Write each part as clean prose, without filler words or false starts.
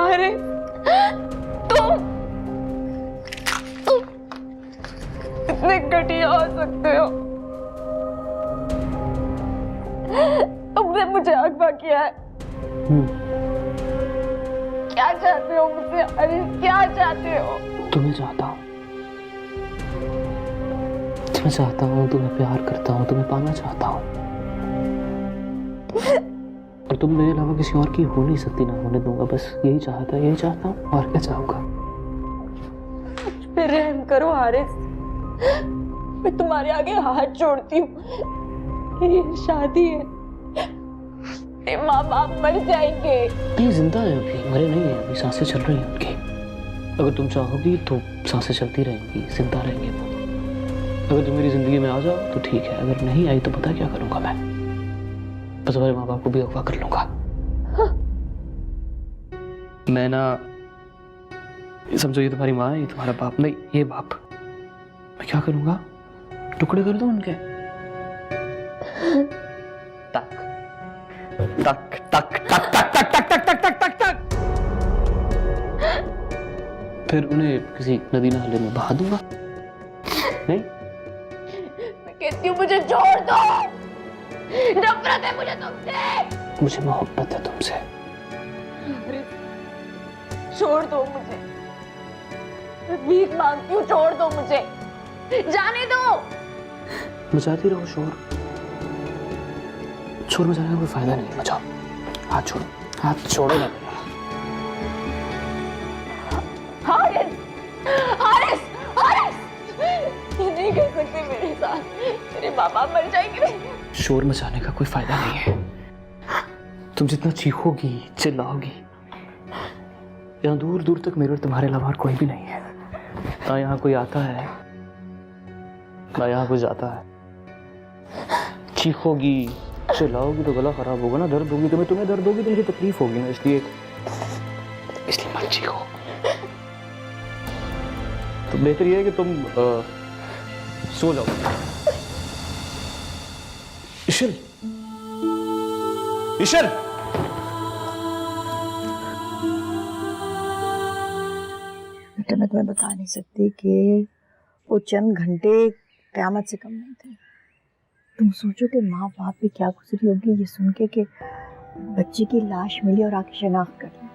अरे तुम इतने घटिया हो सकते हो? तुमने मुझे अगवा किया है। क्या चाहते हो मुझसे? अरे क्या चाहते हो? तुम्हें चाहता हूँ, तुम्हें चाहता हूँ, तुम्हें प्यार करता हूँ, तुम्हें पाना चाहता हूँ। और तुम मेरे अलावा किसी और की हो नहीं सकती, ना होने दूंगा। बस यही चाहता, यही चाहता हूँ, और क्या चाहूंगा। मुझ पे रहम करो हारिस, मैं तुम्हारे आगे हाथ जोड़ती हूँ। ये शादी है, मेरे माँ बाप मर जाएंगे। नहीं, जिंदा है अभी, मरे नहीं है अभी, सांसें चल रही हैं उनकी। अगर तुम चाहोगी तो सांसें चलती रहेंगी, जिंदा रहेंगे वो। अगर तुम मेरी जिंदगी में आ जाओ तो ठीक है, अगर नहीं आई तो पता क्या करूंगा मैं? बस हमारे माँ बाप को भी अगवा कर लूंगा। हाँ। मैं ना, समझो ये तुम्हारी माँ है, ये तुम्हारा बाप, नहीं ये बाप। मैं क्या करूंगा? टुकड़े कर दूं उनके। टक टक टक टक टक टक टक टक टक टक टक टक। फिर उन्हें किसी नदी नाले में बहा दूंगा। नहीं, मैं कहती हूँ मुझे छोड़ दो, नफरत है मुझे तुमसे। मुझे मोहब्बत है तुमसे। छोड़ दो मुझे, मैं भीख मांगती हूँ, छोड़ दो मुझे, जाने दो। मचाती रहो शोर, शोर मचाने का कोई फायदा नहीं। मचाओ, हाथ छोड़ो, हाथ छोड़ो ना। हारिस, हारिस, हारिस, ये नहीं कर सकते मेरे साथ, मेरे माँ बाप मर जाएंगे। शोर मचाने का कोई फायदा नहीं है। तुम जितना चीखोगी, चिल्लाओगी, यहाँ दूर दूर तक मेरे और तुम्हारे अलावा और कोई भी नहीं है। ना यहाँ कोई आता है, ना यहाँ कोई जाता है। चीखोगी, चिल्लाओगी तो गला खराब होगा ना, दर्द होगी तुम्हें दर्द होगी तो मुझे तकलीफ होगी ना, इसलिए मत चीखो। तो बेहतर ये है कि तुम सो जाओ। ईशल, ईशल, बेटा मैं तुम्हें बता नहीं सकती कि वो चंद घंटे क़यामत से कम नहीं थे। तुम सोचो कि माँ बाप भी क्या गुजरी होगी ये सुन के कि बच्चे की लाश मिली और आके शनाख्त कर ली।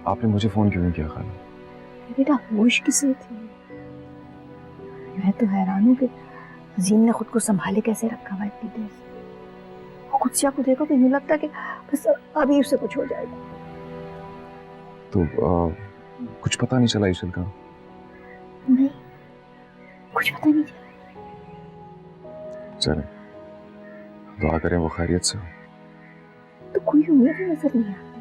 आपने मुझे फोन क्यों नहीं किया खाला? बेटा होश किसे थी? मैं तो हैरान हूँ कि अजीम ने खुद को संभाले कैसे रखा हुआ इतनी देर से। वो कुछ को देखो तो यूँ लगता है कि बस अभी उससे कुछ हो जाएगा। तो कुछ पता नहीं चला ईशल का? नहीं, कुछ पता नहीं चला। चले दुआ करें वो खैरियत से हो। तो कोई उम्मीद नजर नहीं आती।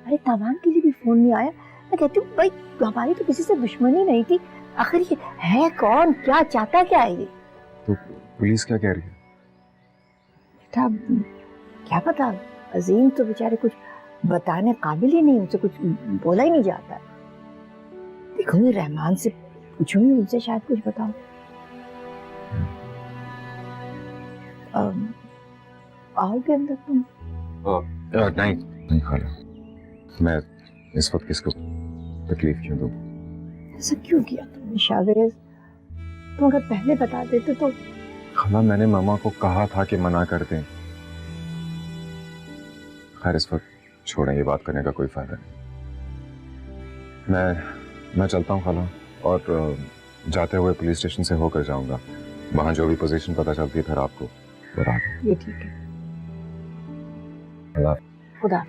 अरे तवान के लिए भी फोन नहीं आया। मैं कहती हूँ भाई हमारी तो किसी से दुश्मनी नहीं थी, आखिर ये है कौन, क्या चाहता क्या है ये? तो पुलिस क्या कह रही है? बेटा क्या पता, अजीम तो बेचारे कुछ बताने काबिल ही नहीं, उनसे कुछ बोला ही नहीं जाता। देखूंगी, रहमान से पूछूंगी, उनसे शायद कुछ बताओ। आओगे अंदर तुम? नहीं खाला, मैं इस वक्त किसको तकलीफ क्यों दूं? ऐसा क्यों किया तुमने शावेज? तुम अगर पहले बता देते तो। खाला, मैंने मामा को कहा था कि मना कर दें। खैर इस वक्त छोड़ें, ये बात करने का कोई फायदा नहीं। मैं चलता हूँ खाला, और जाते हुए पुलिस स्टेशन से होकर जाऊंगा। वहां जो भी पोजीशन पता चलती है फिर आपको बता दूं। ये ठीक है। खाला, खुदा।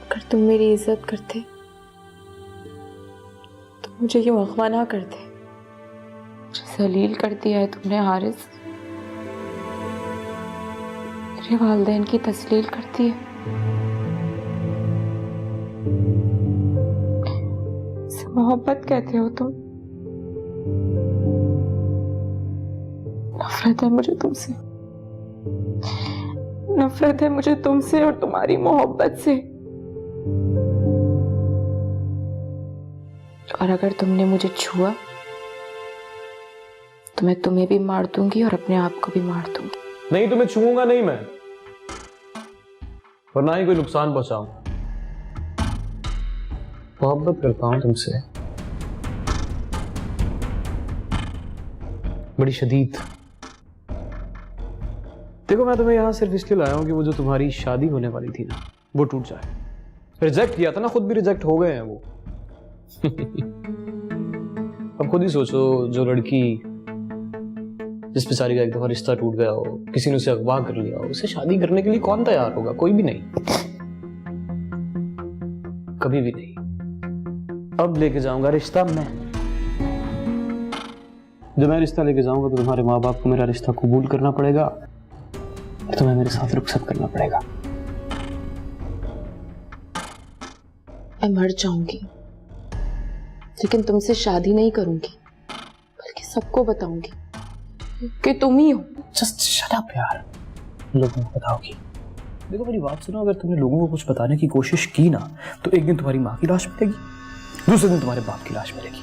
अगर तुम मेरी इज्जत करते तो मुझे ये वक्फा ना करते। जलील कर दिया है तुमने हारिस, मेरे वालिदैन की तस्लील करती है। इसे मोहब्बत कहते हो तुम? नफरत है मुझे तुमसे, नफरत है मुझे तुमसे और तुम्हारी मोहब्बत से। और अगर तुमने मुझे छुआ तो मैं तुम्हें भी मार दूंगी और अपने आप को भी मार दूंगी। नहीं, तुम्हें छूऊंगा नहीं मैं, और ना ही कोई नुकसान पहुंचाऊंगा। मोहब्बत करता हूं तुमसे, बड़ी शदीद। देखो, मैं तुम्हें यहां सिर्फ इसलिए लाया हूं कि वो जो तुम्हारी शादी होने वाली थी ना, वो टूट जाए। रिजेक्ट किया था ना, खुद भी रिजेक्ट हो गए हैं वो। अब खुद ही सोचो, जो लड़की जिस बेचारी का एक दफा रिश्ता टूट गया हो, किसी ने उसे अगवा कर लिया हो, उसे शादी करने के लिए कौन तैयार होगा? कोई भी नहीं, कभी भी नहीं। अब लेके जाऊंगा रिश्ता मैं। जब मैं रिश्ता लेके जाऊंगा तो तुम्हारे माँ बाप को मेरा रिश्ता कबूल करना पड़ेगा और तुम्हें मेरे साथ रुखसत करना पड़ेगा। मैं मर जाऊंगी लेकिन तुमसे शादी नहीं करूंगी, बल्कि सबको बताऊंगी कि तुम ही हो। जस्ट शट अप यार, लोगों को बताओगी? देखो मेरी बात सुनो, अगर तुमने लोगों को कुछ बताने की कोशिश की ना, तो एक दिन तुम्हारी माँ की लाश मिलेगी, दूसरे दिन तुम्हारे बाप की लाश मिलेगी।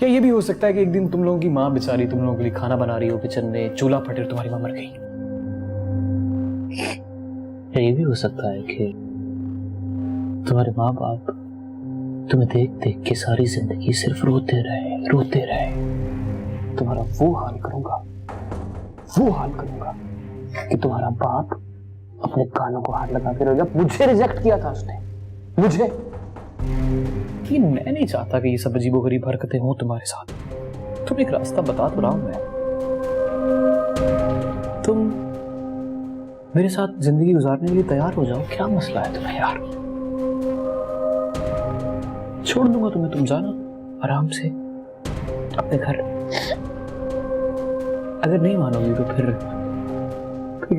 या ये भी हो सकता है कि एक दिन तुम लोगों की माँ बेचारी तुम लोगों के लिए खाना बना रही हो किचन में, चूल्हा फटे और तुम्हारी माँ मर गई। या ये भी हो सकता है कि तुम्हारे माँ बाप तुम्हें देख देख के सारी जिंदगी सिर्फ रोते रहे। तुम्हारा वो हाल करूंगा कि तुम्हारा बाप अपने कानों को हाथ लगा के रोएगा। मुझे रिजेक्ट किया था उसने, मुझे। कि मैं नहीं चाहता कि ये सब अजीबोगरीब हरकतें हों तुम्हारे साथ। तुम एक रास्ता बता तो रहा हूं मैं, तुम मेरे साथ जिंदगी गुजारने के लिए तैयार हो जाओ। क्या मसला है तुम्हें यार? छोड़ दूंगा तुम्हें, तुम जाना आराम से अपने घर। अगर नहीं मानोगी तो फिर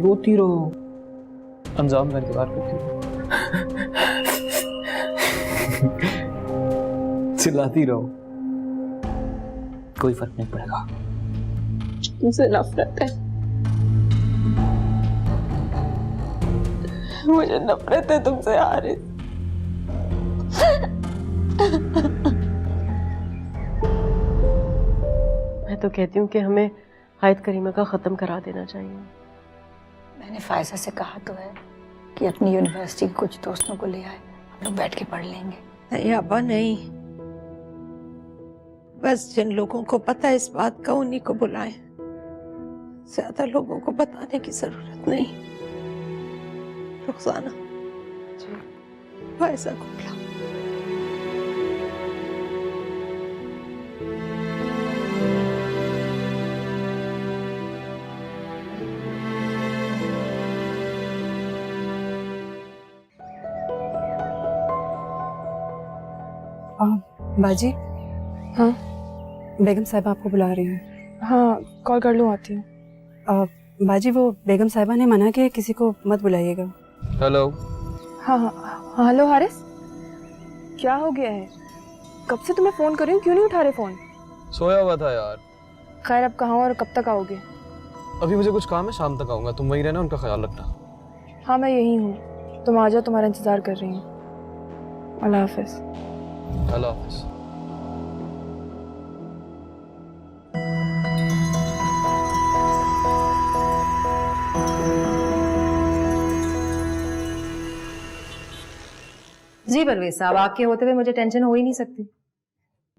रोती रहो, अंजाम का इंतजार करती रहो। चिल्लाती रहो, कोई फर्क नहीं पड़ेगा। तुमसे नफरत है, मुझे नफरत है तुमसे हारिस। मैं तो कहती हूँ कि हमें हायत करीमा का ख़त्म करा देना चाहिए। मैंने फायजा से कहा तो है कि अपनी यूनिवर्सिटी के कुछ दोस्तों को ले आए, हम लोग बैठ के पढ़ लेंगे। नहीं अब्बा नहीं, बस जिन लोगों को पता है इस बात का उन्हीं को बुलाएं, ज्यादा लोगों को बताने की जरूरत नहीं। रुखसाना फायजा को बुलाओ। बाजी, हाँ बेगम साहिबा आपको बुला रही हैं। हाँ, कॉल कर लूँ, आती हूँ। बाजी, वो बेगम साहिबा ने मना किया किसी को मत बुलाइएगा। हेलो। हाँ हाँ, हेलो हारिस, क्या हो गया है? कब से तुम्हें फोन कर रही हूँ, क्यों नहीं उठा रहे फोन? सोया हुआ था यार। खैर, अब कहाँ और कब तक आओगे? अभी मुझे कुछ काम है, शाम तक आऊंगा। तुम वहीं रहना, उनका ख्याल रखना। हाँ मैं यही हूँ, तुम आ जाओ, तुम्हारा इंतजार कर रही हूँ। अल्लाह हाफिज। अल्लाह हाफिज। जी परवेज साहब, आपके होते हुए मुझे टेंशन हो ही नहीं सकती।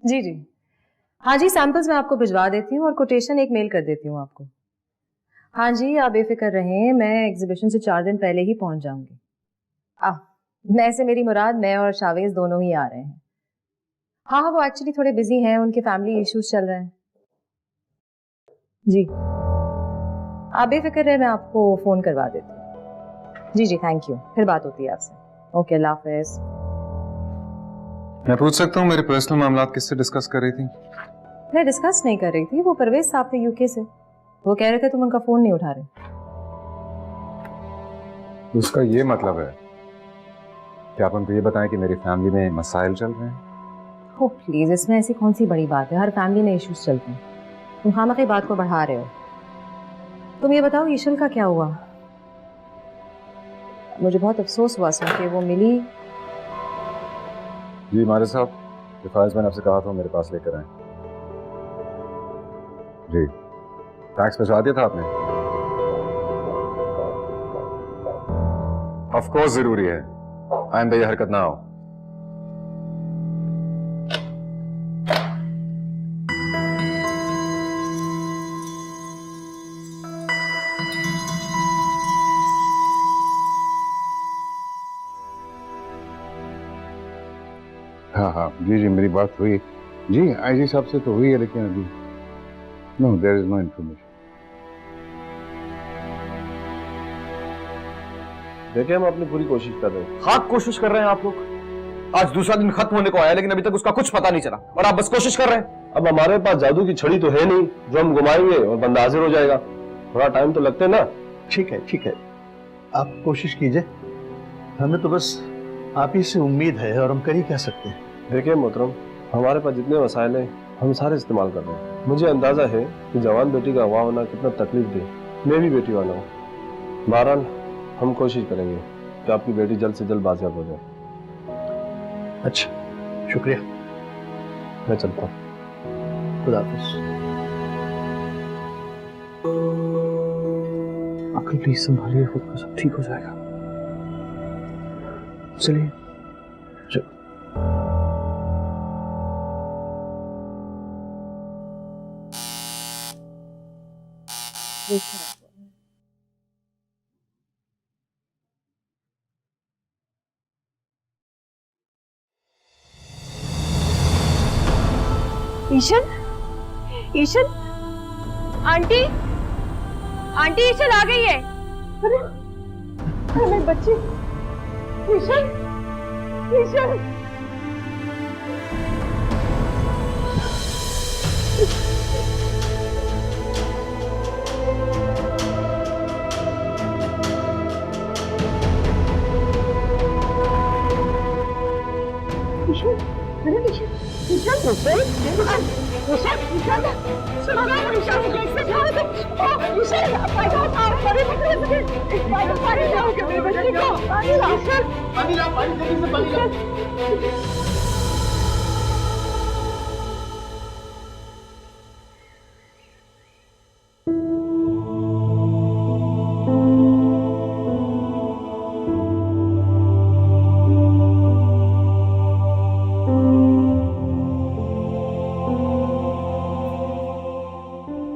जी जी, हाँ जी, सैंपल्स मैं आपको भिजवा देती हूँ और कोटेशन एक मेल कर देती हूँ आपको। हाँ जी, आप बेफिक्र रहें, मैं एग्जीबिशन से 4 दिन पहले ही पहुंच जाऊंगी। मैं से मेरी मुराद मैं और शावेज दोनों ही आ रहे हैं। हाँ हाँ, वो एक्चुअली थोड़े बिजी हैं, उनके फैमिली इश्यूज चल रहे हैं। जी, आप बेफिक्र रहे, मैं आपको फोन करवा देती हूँ। जी जी, थैंक यू, फिर बात होती है आपसे। ओके, अल्लाह हाफिज। मैं पूछ सकता हूँ मेरे पर्सनल मामला किससे डिस्कस कर रही थी? मैं डिस्कस नहीं कर रही थी, वो परवेज साहब थे यूके से, वो कह रहे थे तुम उनका फोन नहीं उठा रहे। उसका ये मतलब है कि आप उनको ये बताएं कि मेरी फैमिली में मसाइल चल रहे हैं? ओ प्लीज, इसमें ऐसी कौन सी बड़ी बात है, हर फैमिली में इश्यूज चलते हैं, तुम खामखा बात को बढ़ा रहे हो। तुम ये बताओ ईशल का क्या हुआ? मुझे बहुत अफसोस हुआ सुन के, वो मिली। जी मारे साहब, फाइल्स मैंने आपसे कहा था मेरे पास लेकर आए। जी, टैक्स भिजवा दिया था आपने? ऑफ कोर्स जरूरी है, आइंदा ये हरकत ना हो। हाँ हाँ, जी जी, मेरी बात हुई जी आईजी साहब से तो हुई है, लेकिन अभी no, there is no information. देखिए, हम अपनी पूरी कोशिश कर रहे हैं। हाँ, कोशिश कर रहे हैं आप लोग। आज दूसरा दिन खत्म होने को आया, लेकिन अभी तक उसका कुछ पता नहीं चला और आप बस कोशिश कर रहे हैं। अब हमारे पास जादू की छड़ी तो है नहीं जो हम घुमाएंगे और बंदा हाजिर हो जाएगा। थोड़ा टाइम तो लगता है ना। ठीक है, आप कोशिश कीजिए, हमें तो बस आप ही से उम्मीद है और हम कर ही क्या सकते हैं। देखिए मोहतरम, हमारे पास जितने वसाइल हैं हम सारे इस्तेमाल कर रहे हैं। मुझे अंदाजा है कि जवान बेटी का अगवा होना कितना तकलीफ दे। मैं भी बेटी वाला हूँ। बहरहाल हम कोशिश करेंगे कि आपकी बेटी जल्द से जल्द बाजियाब हो जाए। अच्छा, शुक्रिया, मैं चलता हूँ। खुदा हाफिज। अंकल प्लीज संभालिए खुद को, सब ठीक हो जाएगा। चलिए। ईशन, ईशन, आंटी, आंटी ईशन आ गई है। अरे मेरे बच्चे, ईशन, ईशन।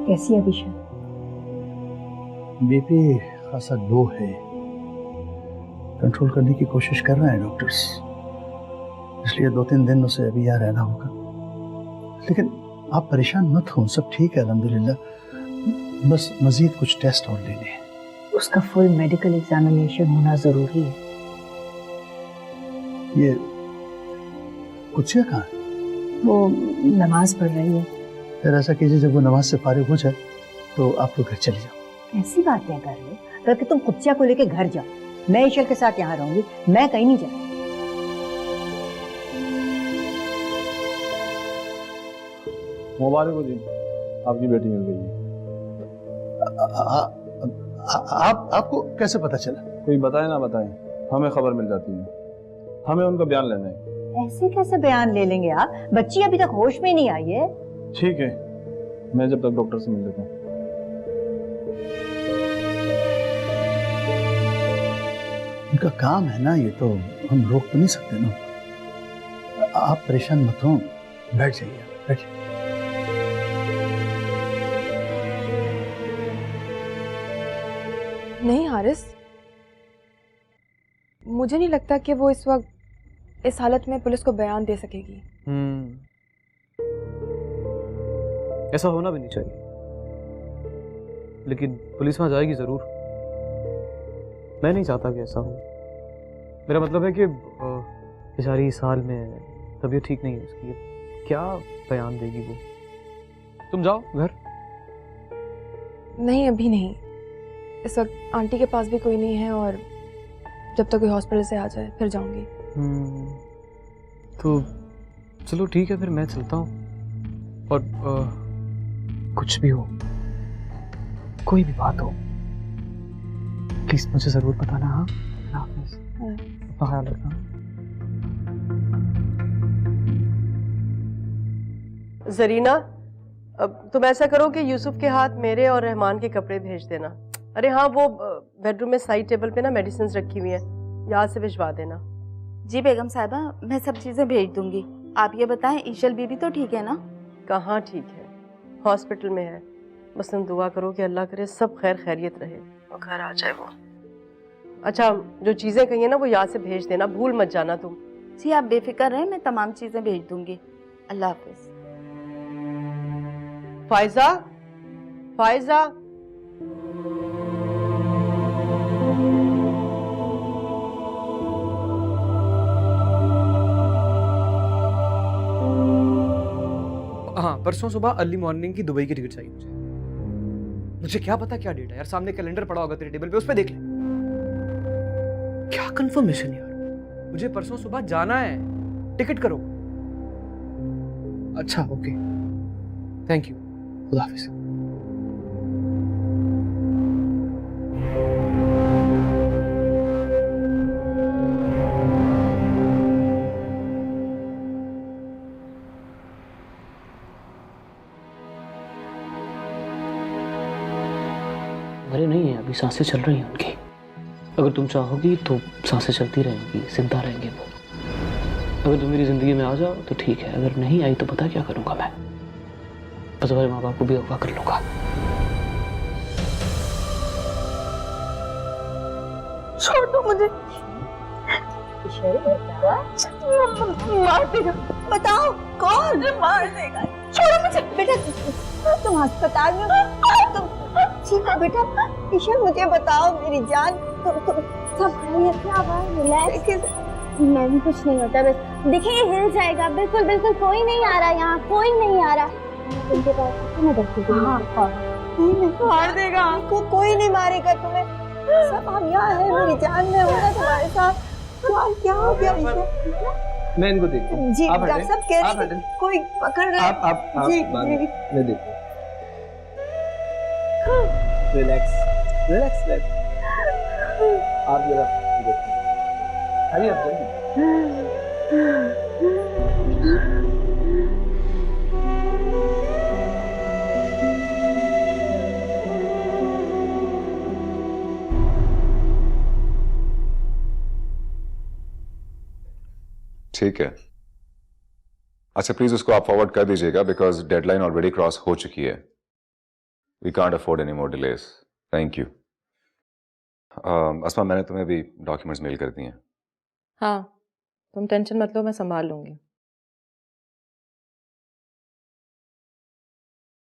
कैसी है अभिषा? बीपी खासा लो है, कंट्रोल करने की कोशिश कर रहे हैं डॉक्टर्स, इसलिए 2-3 दिन उसे अभी यहाँ रहना होगा। लेकिन आप परेशान मत हो, सब ठीक है अल्हम्दुलिल्लाह, बस मजीद कुछ टेस्ट और लेने हैं। उसका फुल मेडिकल एग्जामिनेशन होना जरूरी है। ये कुछ कहाँ है? वो नमाज पढ़ रही है। फिर ऐसा कीजिए, जब वो नमाज से फारिग हो जाए तो आप लोग घर चले जाओ। ऐसी बातें कर रहे हो, बल्कि तुम कुत्सिया को लेके घर जाओ, मैं ईशल के साथ यहाँ रहूंगी, मैं कहीं नहीं जाऊंगी। मुबारक हो जी, आपकी बेटी मिल गई है। आपको कैसे पता चला? कोई बताए ना बताए, हमें खबर मिल जाती है, हमें उनका बयान लेना है। ऐसे कैसे बयान ले लेंगे आप? बच्ची अभी तक होश में नहीं आई है। ठीक है, मैं जब तक डॉक्टर से मिल लेता हूँ। उनका काम है ना, ये तो हम रोक तो नहीं सकते ना। आप परेशान मत हो, बैठ जाइए, बैठिए। नहीं हारिस, मुझे नहीं लगता कि वो इस वक्त इस हालत में पुलिस को बयान दे सकेगी। ऐसा होना भी नहीं चाहिए, लेकिन पुलिस वहां जाएगी जरूर। मैं नहीं चाहता कि ऐसा हो। मेरा मतलब है कि बेचारी इस हाल में, तबीयत ठीक नहीं है उसकी, क्या बयान देगी वो? तुम जाओ घर। नहीं अभी नहीं, इस वक्त आंटी के पास भी कोई नहीं है और जब तक कोई हॉस्पिटल से आ जाए फिर जाऊंगी। तो चलो ठीक है, फिर मैं चलता हूँ। और कुछ भी हो, कोई भी बात हो, प्लीज मुझे जरूर बताना। हाँ, अपना ख्याल रखना। जरीना, अब तुम ऐसा करो कि यूसुफ के हाथ मेरे और रहमान के कपड़े भेज देना। अरे हाँ, वो बेडरूम में साइड टेबल पे ना मेडिसिन रखी हुई है, यहाँ से भिजवा देना। जी बेगम साहिबा, मैं सब चीजें भेज दूंगी। आप ये बताएं, ईशल बीबी तो ठीक है ना? कहाँ ठीक है, हॉस्पिटल में है। बस तुम दुआ करो कि अल्लाह करे सब खैर खैरियत रहे और घर आ जाए वो। अच्छा, जो चीजें कही है ना वो यहाँ से भेज देना, भूल मत जाना तुम। जी आप बेफिक्र रहें, मैं तमाम चीजें भेज दूंगी। अल्लाह हाफिज। फायजा, फायजा, हाँ, परसों सुबह अर्ली मॉर्निंग की दुबई की टिकट चाहिए मुझे। मुझे क्या पता क्या डेट है यार, सामने कैलेंडर पड़ा होगा तेरे टेबल पे, उस पे देख ले। क्या कंफर्मेशन यार, मुझे परसों सुबह जाना है, टिकट करो। अच्छा ओके, थैंक यू, खुदा हाफिज। मरे नहीं है, अभी सांसें चल रही हैं उनकी। अगर तुम चाहोगी तो सांसें चलती रहेंगी, जिंदा रहेंगे वो। अगर तुम मेरी जिंदगी में आ जाओ तो ठीक है, अगर नहीं आई तो पता क्या करूंगा मैं? बस हमारे माँ बाप को भी अगवा कर लूंगा। छोड़ दो मुझे, मार देगा। बताओ कौन मार देगा? छोड़ो मुझे। बेटा तुम अस्पताल में तुम ठीक हो बेटा? ईशा मुझे बताओ मेरी जान, तुम सब खैरियत? क्या बात है? मैं भी कुछ नहीं होता, बस देखिए हिल जाएगा। बिल्कुल बिल्कुल कोई नहीं आ रहा यहाँ, कोई नहीं आ रहा। उनके पास मैं देखती हूँ। मार देगा आपको, कोई नहीं मारेगा तुम्हें। सब हम यहाँ है, मेरी जान में होगा तुम्हारे साथ। क्या हो गया ईशा? मैं इनको देखता हूँ। जी डॉक्टर साहब कह रहे थे कोई पकड़ रहा है। आप जी मैं देखता हूँ। Relax relax relax. आप जरा देखो, अभी आप जल्दी। ठीक है, अच्छा प्लीज उसको आप फॉरवर्ड कर दीजिएगा, बिकॉज डेडलाइन ऑलरेडी क्रॉस हो चुकी है। We can't afford any more delays. Thank you. Asma, मैंने तुम्हें भी डॉक्यूमेंट्स मेल कर दिए हैं। हाँ, तुम टेंशन मत लो, मैं संभाल लूंगी।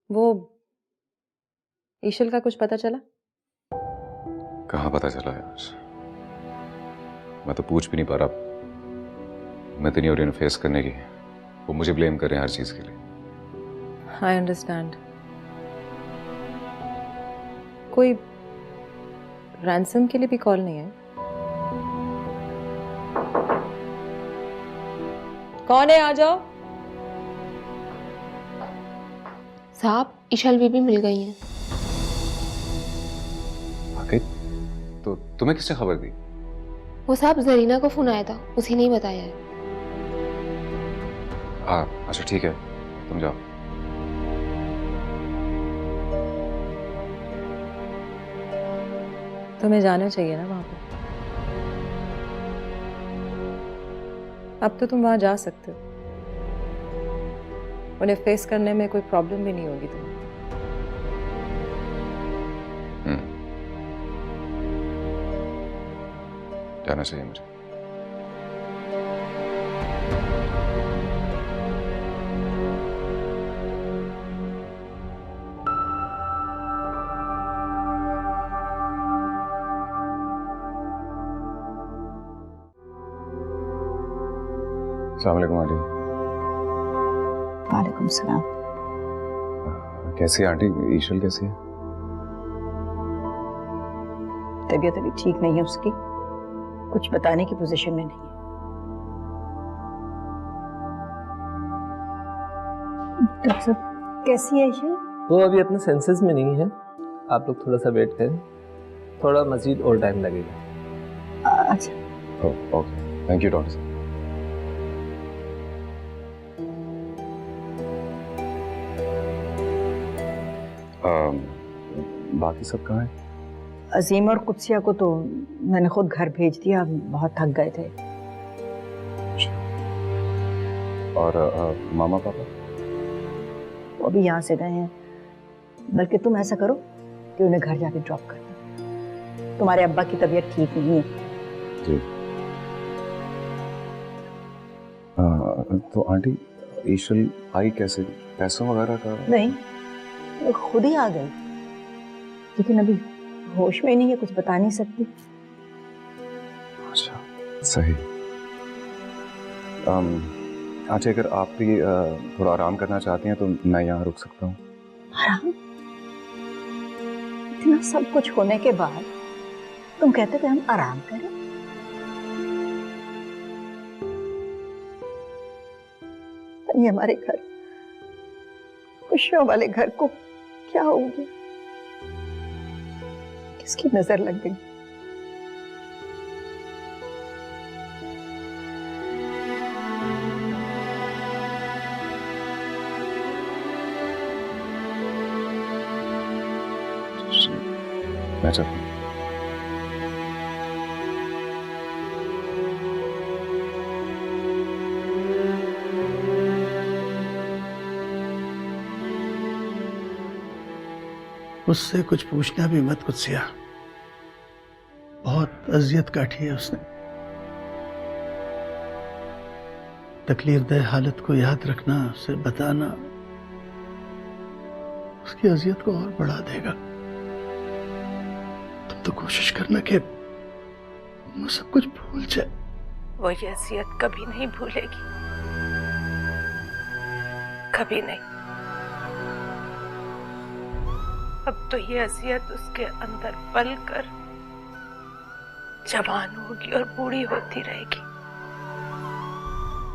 वो ईशल का कुछ पता चला? कहाँ पता चला यार, मैं तो पूछ भी नहीं पा रहा। मैं तो नहीं हो रही फेस करने की, वो मुझे ब्लेम कर रहे हैं हर चीज के लिए। I understand. कोई रैंसम के लिए भी कॉल नहीं है? कौन है, आ जाओ। साहब, ईशल बीबी मिल गई हैं। गई? तो तुम्हें किसने खबर दी? वो साहब जरीना को फोन आया था, उसी ने ही बताया है। अच्छा ठीक है, तुम जाओ। तुम्हें जाना चाहिए ना वहां पर। अब तो तुम वहां जा सकते हो, उन्हें फेस करने में कोई प्रॉब्लम भी नहीं होगी तुम्हें। जाना चाहिए मुझे। अस्सलाम वालेकुम आंटी। वालेकुम सलाम। कैसी है आंटी? ईशल कैसी है? तबीयत अभी ठीक नहीं है उसकी, कुछ बताने की पोजीशन में नहीं है। डॉक्टर साहब कैसी है ईशल? वो अभी अपने सेंसेस में नहीं है, आप लोग थोड़ा सा वेट करें, थोड़ा मजीद और टाइम लगेगा। अच्छा ओके, थैंक यू डॉक्टर साहब। बाकी सब कहाँ है? अजीम और कुत्सिया को तो मैंने खुद घर भेज दिया, बहुत थक गए थे। और मामा पापा? वो भी यहाँ से गए हैं। बल्कि तुम ऐसा करो कि उन्हें घर जाके ड्रॉप कर दो, तुम्हारे अब्बा की तबीयत ठीक नहीं है। जी। तो आंटी ईशल आई कैसे? पैसों वगैरह का? नहीं, वो खुद ही आ गई, लेकिन अभी होश में नहीं है, कुछ बता नहीं सकती। अच्छा सही। अच्छा अगर आप भी थोड़ा आराम करना चाहती हैं तो मैं यहाँ रुक सकता हूँ। आराम? इतना सब कुछ होने के बाद तुम कहते थे हम आराम करें? ये हमारे घर, खुशियों वाले घर को क्या हो गया? किसकी नजर लग गई? मैं चलता हूँ। उससे कुछ पूछना भी मत कुत्सिया, बहुत अजियत काटी है उसने। तकलीफ दे हालत को याद रखना, उसे बताना उसकी अजियत को और बढ़ा देगा। तुम तो कोशिश करना कि वो सब कुछ भूल जाए। वो ये अजियत कभी नहीं भूलेगी, कभी नहीं। अब तो ये अजियत उसके अंदर पल कर जवान होगी और बूढ़ी होती रहेगी।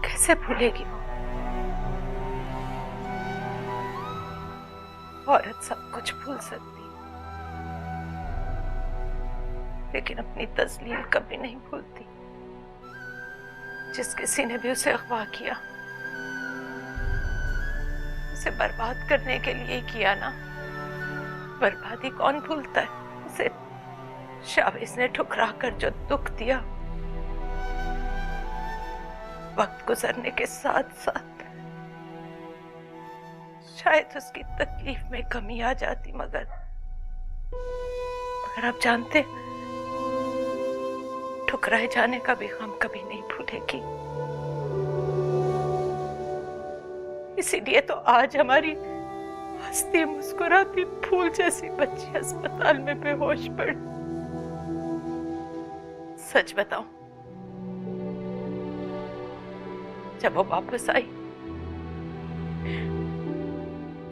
कैसे भूलेगी वो? औरत सब कुछ भूल सकती, लेकिन अपनी तस्लील कभी नहीं भूलती। जिस किसी ने भी उसे अगवा किया, उसे बर्बाद करने के लिए किया ना। बर्बादी कौन भूलता है? उसे शाबिज ने ठुकरा कर जो दुख दिया, वक्त गुजरने के साथ साथ शायद उसकी तकलीफ में कमी आ जाती, मगर आप जानते, ठुकराए जाने का भी गम कभी नहीं भूलेगी। इसीलिए तो आज हमारी हंसती मुस्कुराती फूल जैसी बच्ची अस्पताल में बेहोश पड़ी। सच बताऊं, जब वो वापस आई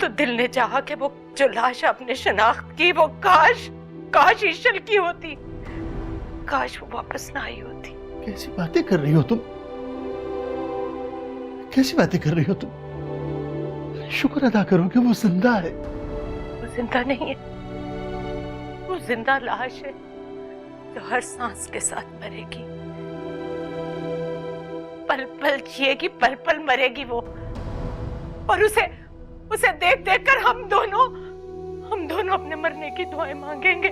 तो दिल ने चाहा कि वो जो लाश आपने शनाख्त की, वो काश ईशल की होती। काश वो वापस ना आई होती। कैसी बातें कर रही हो तुम? कैसी बातें कर रही हो तुम? शुक्र अदा करो कि वो जिंदा है। वो जिंदा नहीं है, वो जिंदा लाश है जो हर सांस के साथ मरेगी, पल पल जिएगी, पल पल मरेगी वो। और उसे देख देख कर हम दोनों अपने मरने की दुआएं मांगेंगे।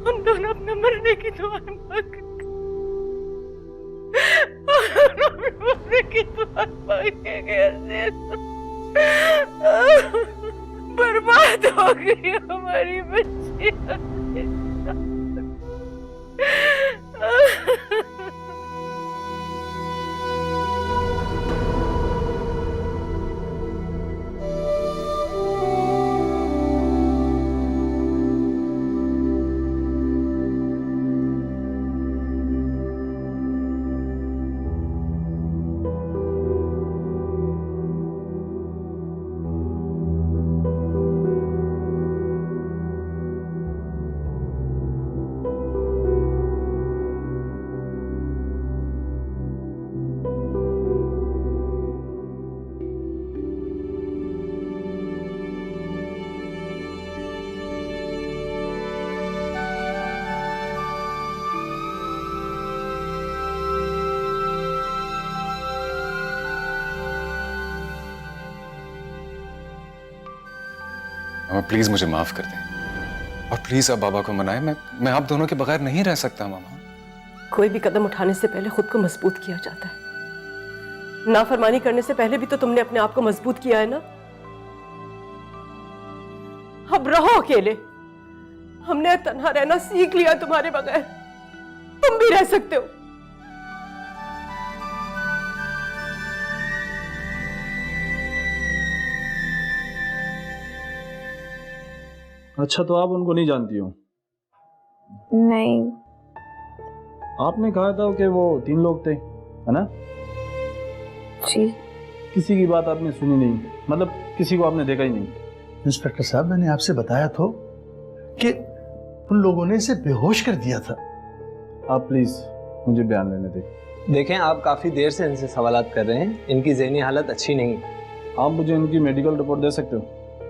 हम दोनों अपने मरने की दुआएं मांगेंगे। मरने की दुआ मांगेंगे। बर्बाद हो गई हमारी बच्ची। मामा प्लीज मुझे माफ कर दें और प्लीज आप बाबा को मनाएं। मैं आप दोनों के बगैर नहीं रह सकता मामा। कोई भी कदम उठाने से पहले खुद को मजबूत किया जाता है। नाफरमानी करने से पहले भी तो तुमने अपने आप को मजबूत किया है ना। अब रहो अकेले। हमने तन्हा रहना सीख लिया तुम्हारे बगैर। तुम भी रह सकते हो। अच्छा, तो आप उनको नहीं जानती हो? नहीं। आपने कहा था कि वो 3 लोग थे, है ना? जी। किसी की बात आपने सुनी नहीं, मतलब किसी को आपने देखा ही नहीं? इंस्पेक्टर साहब, मैंने आपसे बताया तो कि उन लोगों ने इसे बेहोश कर दिया था। आप प्लीज मुझे बयान लेने दें। देखें, आप काफी देर से इनसे सवालात कर रहे हैं। इनकी ज़हनी हालत अच्छी नहीं। आप मुझे इनकी मेडिकल रिपोर्ट दे सकते हो?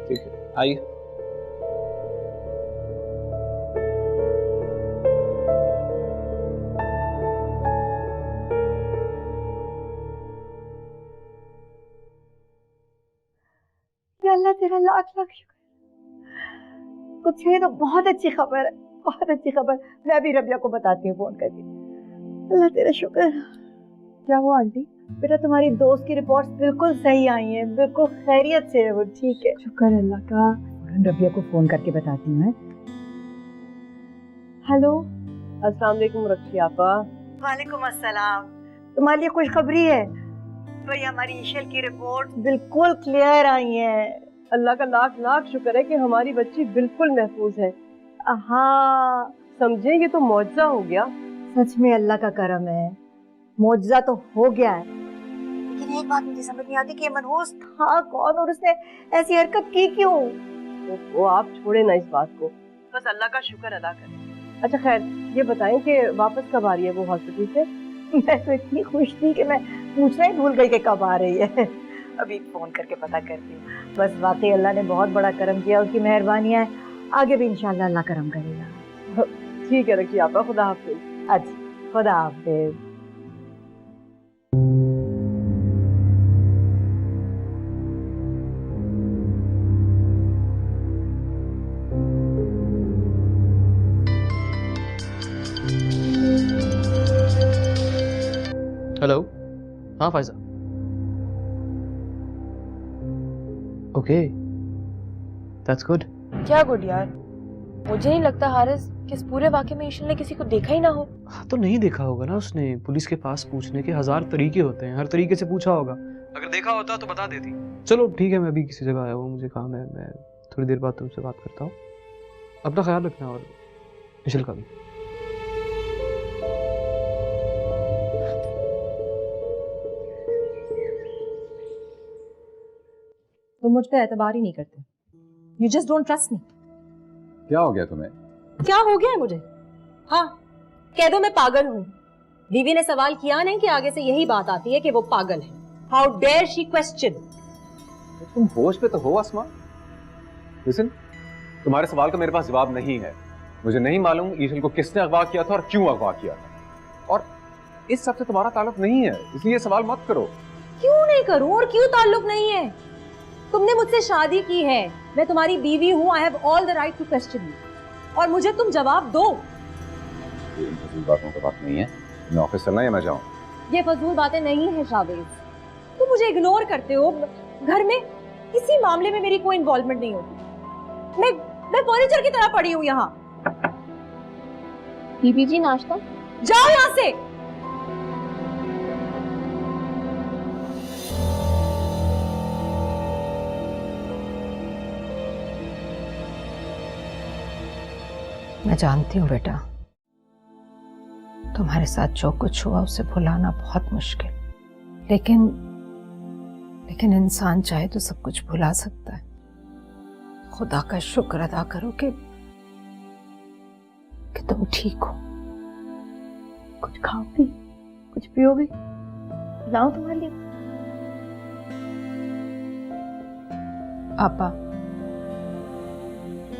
ठीक है, आइए। अल्लाह तेरा लाख लाख शुक्र। कुछ है तो बहुत अच्छी खबर है, बहुत अच्छी खबर। मैं भी रबिया को बताती हूँ फोन करके। अल्लाह तेरा शुक्र। क्या हुआ आंटी? बेटा, तुम्हारी दोस्त की रिपोर्ट्स बिल्कुल सही आई हैं, बिल्कुल खैरियत से है वो, ठीक है। शुक्र अल्लाह का। रबिया को फोन करके बताती हूँ। हेलो, अस्सलाम वालेकुम रखी आपा। वालेकुम अस्सलाम। तुम्हारे लिए खुशखबरी है भाई, हमारी ईशल की रिपोर्ट बिल्कुल क्लियर आई है। अल्लाह का लाख लाख शुक्र है कि हमारी बच्ची बिल्कुल महफूज है। हाँ, समझे, ये तो मौजज़ा हो गया। सच में अल्लाह का करम है, मौजज़ा तो हो गया है। लेकिन एक बात मुझे समझ नहीं आती कि मनहूस था कौन और उसने ऐसी हरकत की क्यों? वो आप छोड़े ना इस बात को, बस अल्लाह का शुक्र अदा करें। अच्छा खैर, ये बताएं कि वापस कब आ रही है वो हॉस्पिटल से? मैं तो इतनी खुश थी कि मैं पूछना ही भूल गई कि कब आ रही है। अभी फोन करके पता करती हूँ। बस वाकई अल्लाह ने बहुत बड़ा करम किया, उसकी मेहरबानियाँ है। आगे भी इंशाल्लाह अल्लाह करम करेगा। ठीक है रखिए आपा, खुदा हाफिज। अच्छा, खुदा हाफिज। हेलो। हाँ फाइजा। Okay, that's good. क्या गुड यार? मुझे नहीं लगता हारिस कि इस पूरे वाकये में ईशल ने किसी को देखा ही ना हो। हाँ तो नहीं देखा होगा ना उसने। पुलिस के पास पूछने के 1000 तरीके होते हैं, हर तरीके से पूछा होगा। अगर देखा होता तो बता देती। चलो ठीक है, मैं अभी किसी जगह आया हूँ, मुझे काम है। मैं थोड़ी देर बाद तुमसे बात करता हूँ। अपना ख्याल रखना और ईशल का भी। तुम मुझ पे एतबार ही नहीं करते। You just don't trust me. क्या हो गया तुम्हें? क्या हो गया है मुझे? हाँ, कह दो मैं पागल हूँ। बीवी ने सवाल किया नहीं कि आगे से यही बात आती है कि वो पागल है। How dare she question. तुम होश पे तो हो आसमा। लिसन, तुम्हारे सवाल का मेरे पास जवाब नहीं है। मुझे नहीं मालूम ईशल को किसने अगवा किया था और क्यों अगवा किया था, और इस सब से तुम्हारा ताल्लुक नहीं है, इसलिए सवाल मत करो। क्यों नहीं करूं और क्यों ताल्लुक नहीं है? तुमने मुझसे शादी की है, मैं तुम्हारी बीवी हूँ, I have all the right to question you, और मुझे तुम जवाब दो। ये फजूल बातों का बात नहीं है। मैं ऑफिस चलना या मैं जाऊँ? ये फजूल बातें नहीं है शावेज, तुम मुझे इग्नोर करते हो। घर में किसी मामले में मेरी कोई इन्वॉल्वमेंट नहीं होती, मैं फर्नीचर की तरह पड़ी हूँ यहाँ। बीबी जी नाश्ता। जाओ यहाँ से। मैं जानती हूँ बेटा, तुम्हारे साथ जो कुछ हुआ उसे भुलाना बहुत मुश्किल, लेकिन इंसान चाहे तो सब कुछ भुला सकता है। खुदा का शुक्र अदा करो कि तुम ठीक हो। कुछ खाओगी, कुछ पियोगे? लाओ तुम्हारे लिए। आपा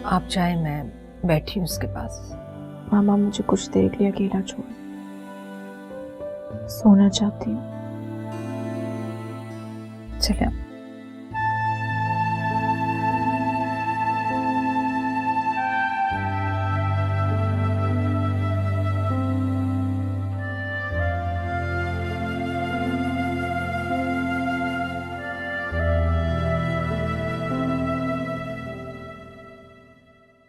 आप जाए, मैं बैठी हूँ उसके पास। मामा मुझे कुछ देर के लिए अकेला छोड़, सोना चाहती हूँ। चले।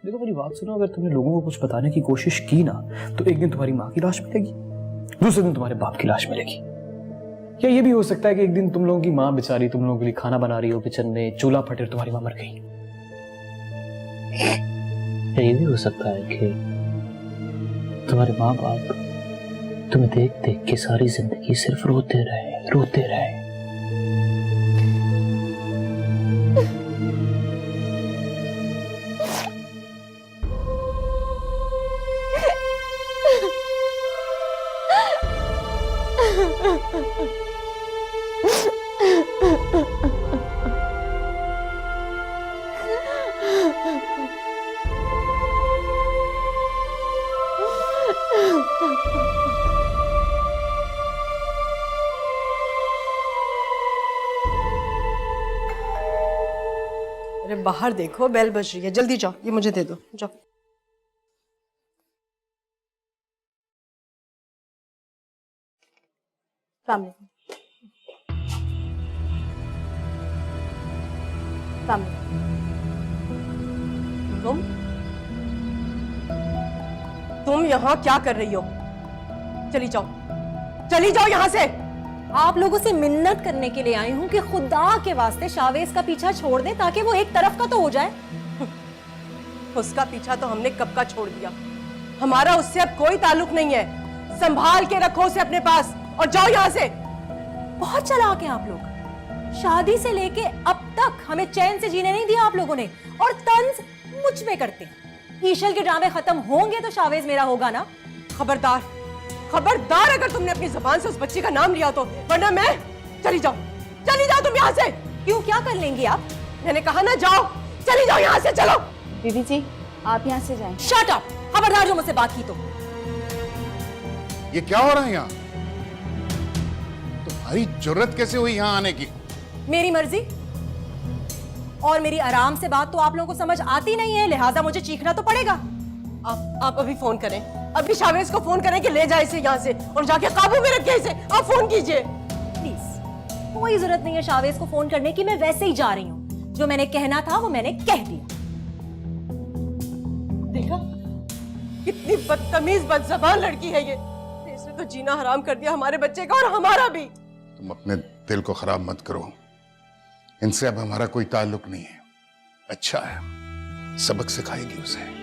देखो मेरी बात सुनो, अगर तुमने लोगों को कुछ बताने की कोशिश की ना, तो एक दिन तुम्हारी माँ की लाश मिलेगी, दूसरे दिन तुम्हारे बाप की लाश मिलेगी। या ये भी हो सकता है कि एक दिन तुम लोगों की माँ बेचारी तुम लोगों के लिए खाना बना रही हो किचन में, चूल्हा फटे, तुम्हारी माँ मर गई। या ये भी हो सकता है कि तुम्हारे माँ बाप तुम्हें देख देख के सारी जिंदगी सिर्फ रोते रहे। अरे बाहर देखो, बेल बज रही है, जल्दी जाओ, ये मुझे दे दो, जाओ। सामने तुम यहाँ क्या कर रही हो? चली जाओ यहाँ से। आप लोगों से मिन्नत करने के लिए आई हूँ कि खुदा के वास्ते शावेज का पीछा छोड़ दे, ताकि वो एक तरफ का तो हो जाए। उसका पीछा तो हमने कब का छोड़ दिया, हमारा उससे अब कोई ताल्लुक नहीं है। संभाल के रखो उसे अपने पास और जाओ यहाँ से। बहुत चालाक हैं आप लोग, शादी से लेके अब तक हमें चैन से जीने नहीं दिया आप लोगों ने, और तंज मुझ पे करते हैं। ईशल के ड्रामे खत्म होंगे तो शावेज मेरा होगा ना। खबरदार अगर तुमने अपनी जुबान से उस बच्ची का नाम लिया तो, वरना मैं। चली जाओ तुम यहाँ से। क्यों, क्या कर लेंगी आप? मैंने कहा ना जाओ, चली जाओ यहाँ से। चलो बीबी जी आप यहाँ से जाएं। शट अप, खबरदार जो मुझसे बात की तो। ये क्या हो रहा है यहाँ? तुम्हारी जरूरत कैसे हुई यहाँ आने की? मेरी मर्जी, और मेरी आराम से बात तो आप लोगों को समझ आती नहीं है, लिहाजा मुझे चीखना तो पड़ेगा। आप अभी फोन करें, अभी शावेज को फोन करें कि ले जाए इसे यहाँ से और जाके काबू में रखे इसे। आप फोन कीजिए प्लीज। कोई जरूरत नहीं है शावेज को फोन करने की, मैं वैसे ही जा रही हूँ। जो मैंने कहना था वो मैंने कह दिया। देखा कितनी बदतमीज बदजबान लड़की है ये। इसने तो जीना हराम कर दिया हमारे बच्चे का और हमारा भी। तुम अपने दिल को खराब मत करो, इनसे अब हमारा कोई ताल्लुक नहीं है। अच्छा है, सबक सिखाएगी उसे।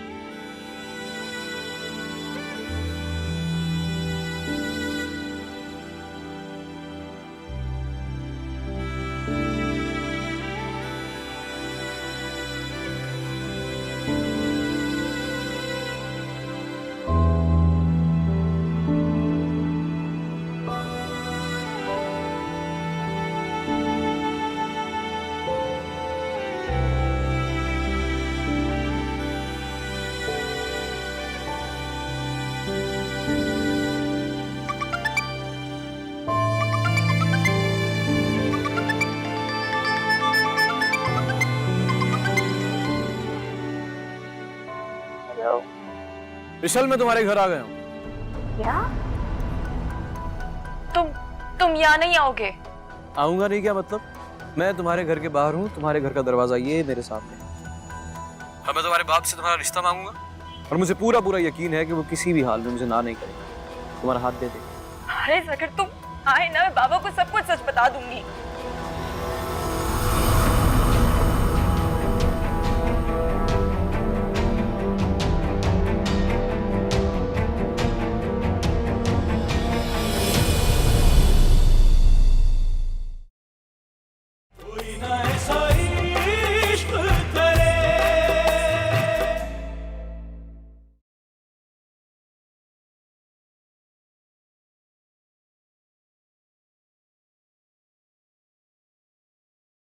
आओ। विशाल, मैं तुम्हारे घर आ गया हूँ। क्या? तुम यहाँ नहीं आओगे? आऊंगा नहीं क्या मतलब? मैं तुम्हारे घर के बाहर हूँ, तुम्हारे घर का दरवाजा ये मेरे सामने। अब मैं तुम्हारे बाप से तुम्हारा रिश्ता मांगूंगा और मुझे पूरा पूरा यकीन है कि वो किसी भी हाल में मुझे ना नहीं करेगा। तुम्हारा हाथ दे दे। अरे अगर तुम आए ना, मैं बाबा को सब कुछ सच बता दूंगी।